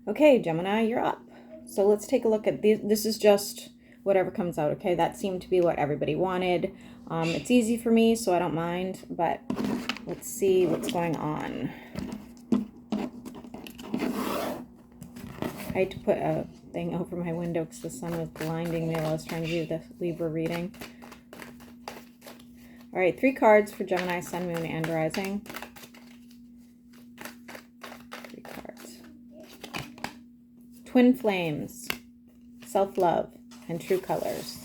Okay, Gemini, you're up. So let's take a look at these. This is just whatever comes out, okay? That seemed to be what everybody wanted. It's easy for me, so I don't mind, but let's see what's going on. I had to put a thing over my window because the sun was blinding me while I was trying to do the Libra reading. All right, 3 cards for Gemini, Sun, Moon, and Rising. 3 cards. Twin flames, self-love, and true colors.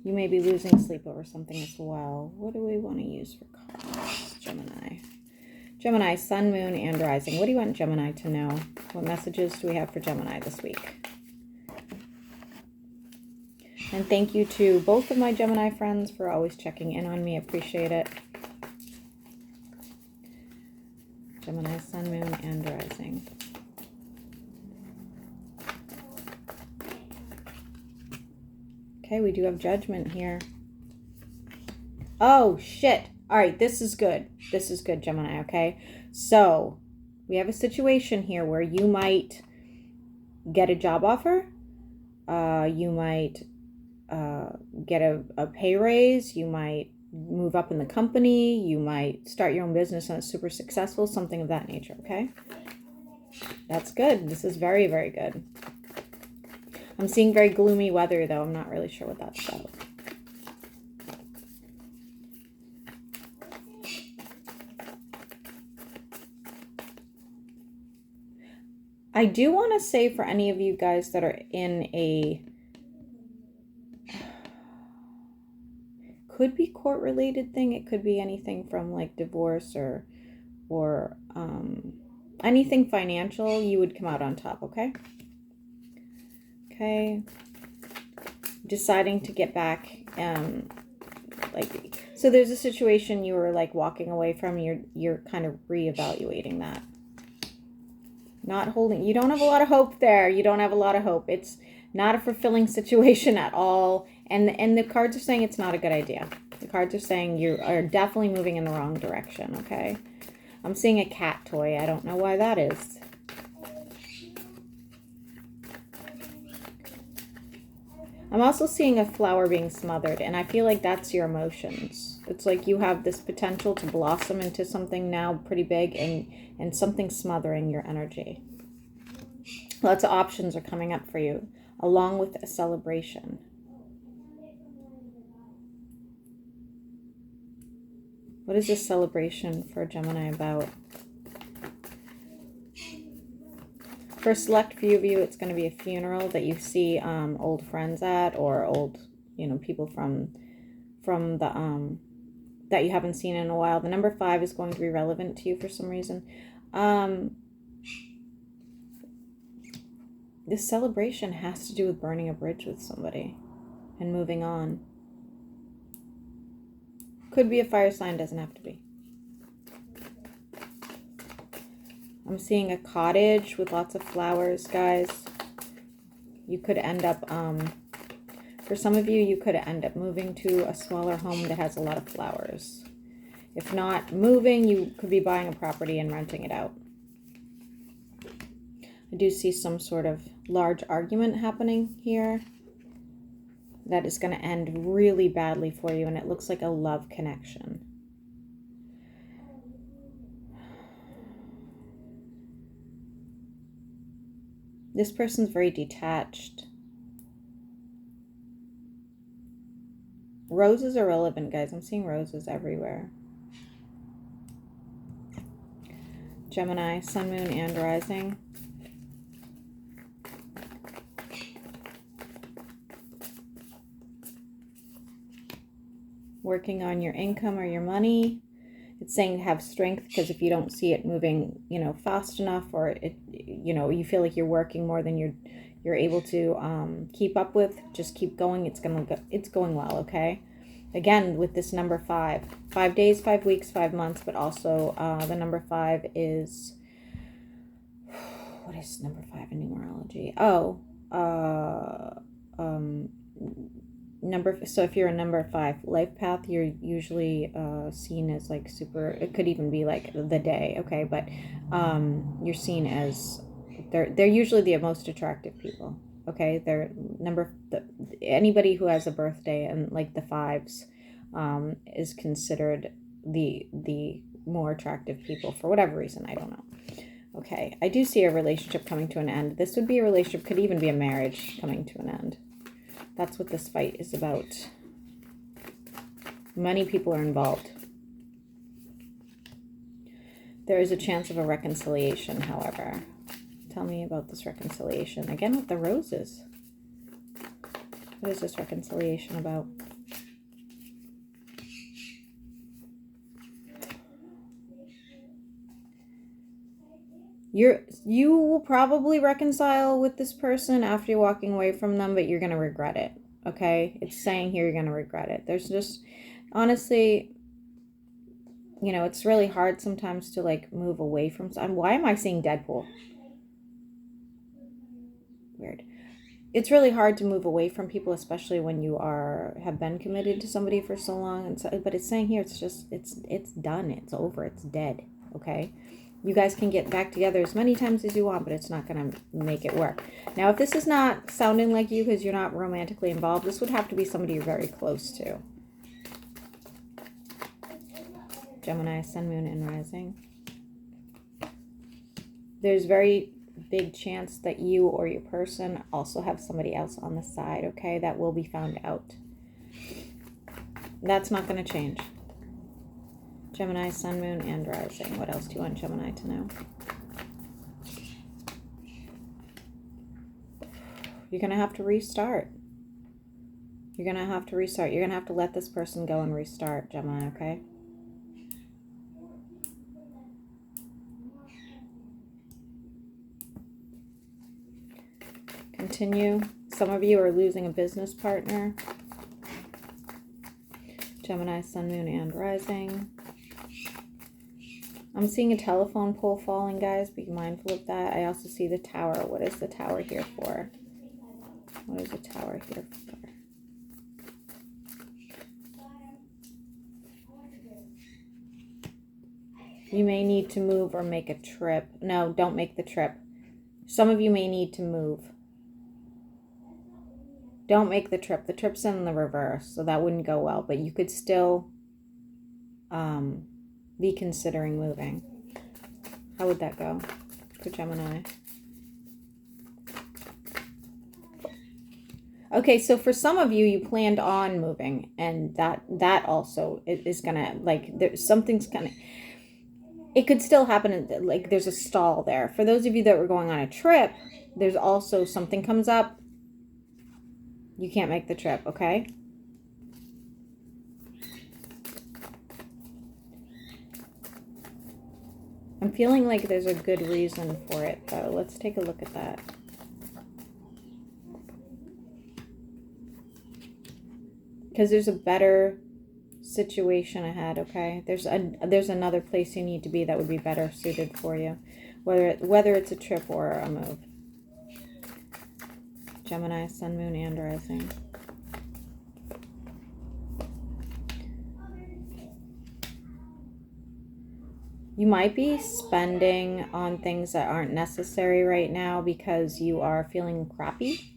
You may be losing sleep over something as well. What do we want to use for cards, Gemini? Gemini, Sun, Moon, and Rising. What do you want Gemini to know? What messages do we have for Gemini this week? And thank you to both of my Gemini friends for always checking in on me. I appreciate it. Gemini, Sun, Moon, and Rising. Okay, we do have Judgment here. Oh, shit. All right, this is good. This is good, Gemini, okay? So, we have a situation here where you might get a job offer. You might get a pay raise. You might move up in the company. You might start your own business and it's super successful, something of that nature, okay? That's good. This is very, very good. I'm seeing very gloomy weather, though. I'm not really sure what that's about. I do want to say for any of you guys that are in a... could be court-related thing. It could be anything from like divorce or anything financial. You would come out on top, okay? Okay. Deciding to get back, so there's a situation you were like walking away from. You're kind of reevaluating that. Not holding. You don't have a lot of hope there. You don't have a lot of hope. It's not a fulfilling situation at all. And the cards are saying it's not a good idea. The cards are saying you are definitely moving in the wrong direction, okay? I'm seeing a cat toy. I don't know why that is. I'm also seeing a flower being smothered, and I feel like that's your emotions. It's like you have this potential to blossom into something now pretty big, and something smothering your energy. Lots of options are coming up for you, along with a celebration. What is this celebration for Gemini about? For a select few of you, it's going to be a funeral that you see old friends at, or old, people from the that you haven't seen in a while. The number 5 is going to be relevant to you for some reason. This celebration has to do with burning a bridge with somebody and moving on. Could be a fire sign, doesn't have to be. I'm seeing a cottage with lots of flowers, guys. You could end up, for some of you, you could end up moving to a smaller home that has a lot of flowers. If not moving, you could be buying a property and renting it out. I do see some sort of large argument happening here that is going to end really badly for you, and it looks like a love connection. This person's very detached. Roses are relevant, guys. I'm seeing roses everywhere. Gemini, Sun, Moon, and Rising. Working on your income or your money. It's saying have strength, because if you don't see it moving, fast enough, or you feel like you're working more than you're able to keep up with, just keep going. It's going well, okay? Again, with this number 5, 5 days, 5 weeks, 5 months, but also the number 5 is, what is number 5 in numerology? So if you're a number 5 life path, you're usually seen as like super, it could even be like the day, okay, but you're seen as they're usually the most attractive people, okay. They're anybody who has a birthday and like the 5s is considered the more attractive people for whatever reason, I don't know. Okay, I do see a relationship coming to an end. This would be a relationship, could even be a marriage coming to an end. That's what this fight is about. Many people are involved. There is a chance of a reconciliation, however. Tell me about this reconciliation. Again, with the roses. What is this reconciliation about? You will probably reconcile with this person after you're walking away from them, but you're going to regret it, okay? It's saying here you're going to regret it. There's just, honestly, you know, it's really hard sometimes to, like, move away from... Why am I seeing Deadpool? Weird. It's really hard to move away from people, especially when you have been committed to somebody for so long. And so, but it's saying here, it's just, it's done. It's over. It's dead, okay? You guys can get back together as many times as you want, but it's not going to make it work. Now, if this is not sounding like you because you're not romantically involved, this would have to be somebody you're very close to. Gemini, Sun, Moon, and Rising. There's very big chance that you or your person also have somebody else on the side, okay? That will be found out. That's not going to change. Gemini, Sun, Moon, and Rising. What else do you want Gemini to know? You're going to have to restart. You're going to have to restart. You're going to have to let this person go and restart, Gemini, okay? Continue. Some of you are losing a business partner. Gemini, Sun, Moon, and Rising. I'm seeing a telephone pole falling, guys. Be mindful of that. I also see the tower. What is the tower here for? What is the tower here for? You may need to move or make a trip. No, don't make the trip. Some of you may need to move. Don't make the trip. The trip's in the reverse, so that wouldn't go well. But you could still be considering moving. How would that go for Gemini? Okay, so for some of you, you planned on moving, and that also is gonna, like, something's gonna... It could still happen, like there's a stall there. For those of you that were going on a trip, there's also something comes up. You can't make the trip, okay? I'm feeling like there's a good reason for it, though. Let's take a look at that. Because there's a better situation ahead, okay? There's another place you need to be that would be better suited for you, whether it's a trip or a move. Gemini, Sun, Moon, and Rising. You might be spending on things that aren't necessary right now because you are feeling crappy.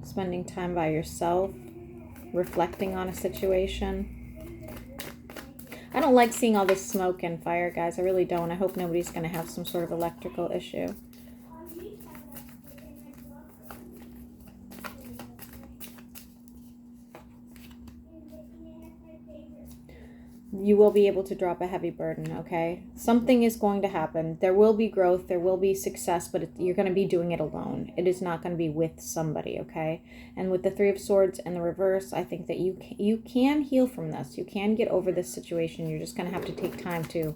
Spending time by yourself, reflecting on a situation. I don't like seeing all this smoke and fire, guys. I really don't. I hope nobody's going to have some sort of electrical issue. You will be able to drop a heavy burden, okay? Something is going to happen. There will be growth. There will be success, but you're going to be doing it alone. It is not going to be with somebody, okay? And with the Three of Swords and the reverse, I think that you can heal from this. You can get over this situation. You're just going to have to take time to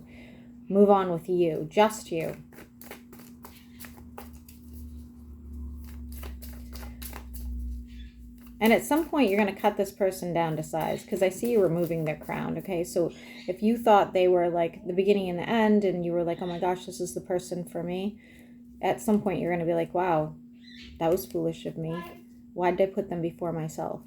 move on with you, just you. And at some point, you're going to cut this person down to size, because I see you removing their crown, okay? So if you thought they were like the beginning and the end, and you were like, oh my gosh, this is the person for me, at some point you're going to be like, wow, that was foolish of me. Why did I put them before myself?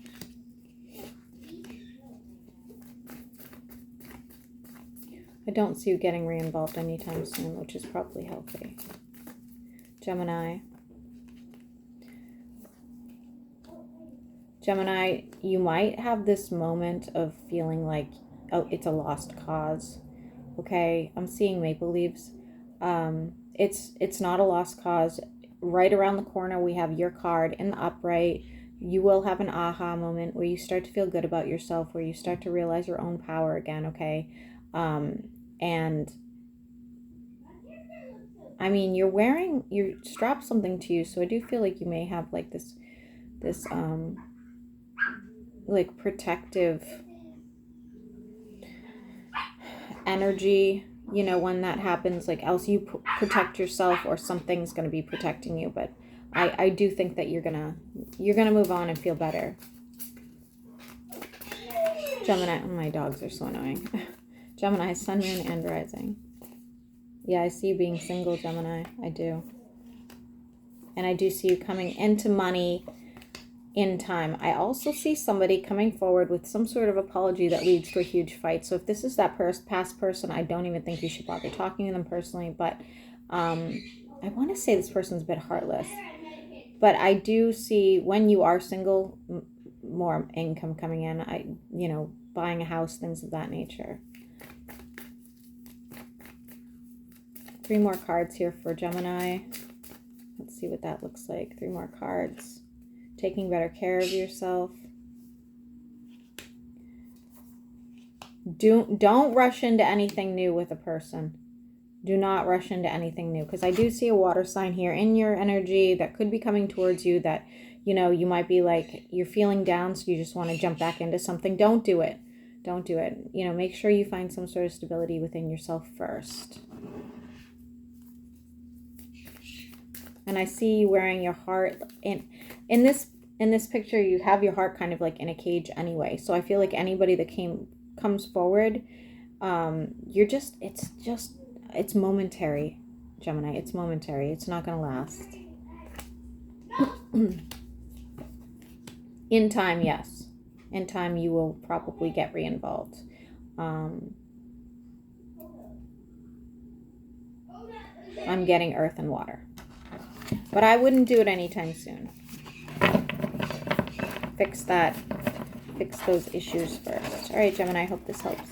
I don't see you getting re-involved anytime soon, which is probably healthy. Gemini. Gemini, you might have this moment of feeling like, oh, it's a lost cause. Okay, I'm seeing maple leaves. It's not a lost cause. Right around the corner, we have your card in the upright. You will have an aha moment where you start to feel good about yourself, where you start to realize your own power again, okay? And I mean, you strap something to you, so I do feel like you may have like this like protective energy, you know, when that happens, like else you protect yourself or something's going to be protecting you. But I do think that you're gonna move on and feel better. Gemini, oh, my dogs are so annoying. Gemini, sun, moon, and rising. Yeah, I see you being single, Gemini. I do. And I do see you coming into money in time. I also see somebody coming forward with some sort of apology that leads to a huge fight. So if this is that past person, I don't even think you should bother talking to them personally. But I want to say this person's a bit heartless. But I do see when you are single, more income coming in. Buying a house, things of that nature. 3 more cards here for Gemini. Let's see what that looks like. 3 more cards. Taking better care of yourself. Don't rush into anything new with a person. Do not rush into anything new, because I do see a water sign here in your energy that could be coming towards you that, you might be like, you're feeling down, so you just want to jump back into something. Don't do it. Don't do it. Make sure you find some sort of stability within yourself first. And I see you wearing your heart in this picture. You have your heart kind of like in a cage anyway. So I feel like anybody that comes forward, it's momentary, Gemini. It's momentary. It's not going to last. In time, yes. In time, you will probably get re-involved. I'm getting earth and water. But I wouldn't do it anytime soon. Fix those issues first. All right, Gemini, I hope this helps.